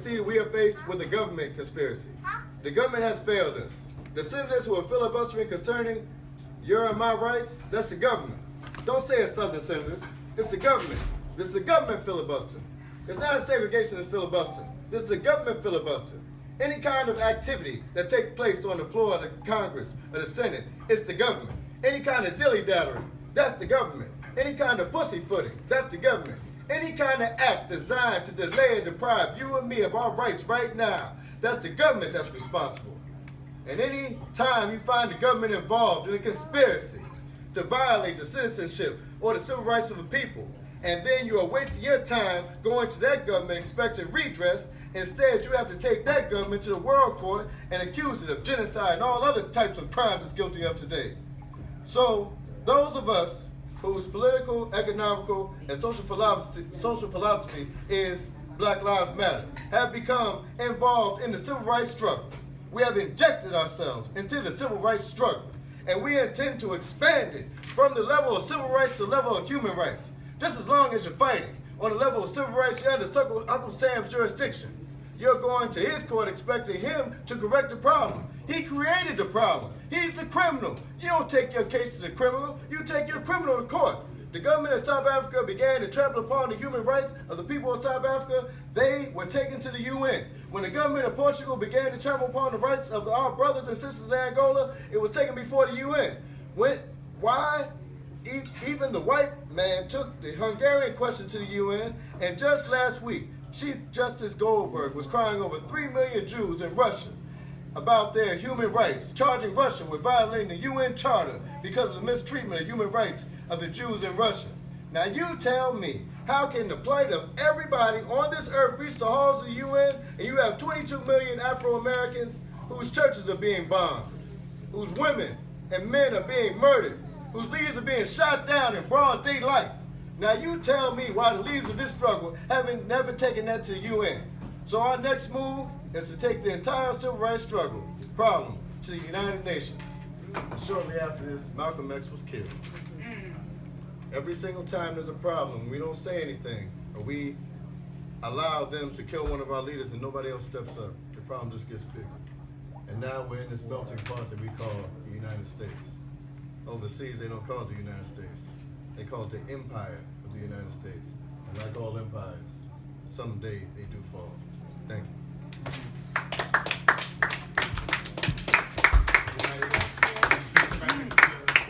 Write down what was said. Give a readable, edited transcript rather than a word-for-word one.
see that we are faced with a government conspiracy. The government has failed us. The senators who are filibustering concerning your and my rights, that's the government. Don't say it's Southern senators. It's the government. This is the government filibuster. It's not a segregationist filibuster. This is the government filibuster. Any kind of activity that takes place on the floor of the Congress or the Senate, it's the government. Any kind of dilly-daddering, that's the government. Any kind of pussyfooting, that's the government. Any kind of act designed to delay and deprive you and me of our rights right now, that's the government that's responsible. And any time you find the government involved in a conspiracy to violate the citizenship or the civil rights of the people, and then you are wasting your time going to that government expecting redress, instead you have to take that government to the world court and accuse it of genocide and all other types of crimes it's guilty of today. So those of us whose political, economical, and social philosophy is Black Lives Matter have become involved in the civil rights struggle. We have injected ourselves into the civil rights struggle, and we intend to expand it from the level of civil rights to the level of human rights. Just as long as you're fighting on the level of civil rights, you're under Uncle Sam's jurisdiction. You're going to his court expecting him to correct the problem. He created the problem. He's the criminal. You don't take your case to the criminal, you take your criminal to court. The government of South Africa began to trample upon the human rights of the people of South Africa. They were taken to the UN. When the government of Portugal began to trample upon the rights of our brothers and sisters in Angola, it was taken before the UN. Why? Even the white man took the Hungarian question to the UN, and just last week, Chief Justice Goldberg was crying over 3 million Jews in Russia about their human rights, charging Russia with violating the UN Charter because of the mistreatment of human rights of the Jews in Russia. Now you tell me, how can the plight of everybody on this earth reach the halls of the UN, and you have 22 million Afro-Americans whose churches are being bombed, whose women and men are being murdered, whose leaders are being shot down in broad daylight? Now you tell me why the leaders of this struggle haven't never taken that to the UN. So our next move is to take the entire civil rights struggle problem to the United Nations. And shortly after this, Malcolm X was killed. Every single time there's a problem, we don't say anything, or we allow them to kill one of our leaders and nobody else steps up, the problem just gets bigger. And now we're in this melting pot that we call the United States. Overseas, they don't call it the United States. They call it the Empire of the United States. And like all empires, someday they do fall. Thank you.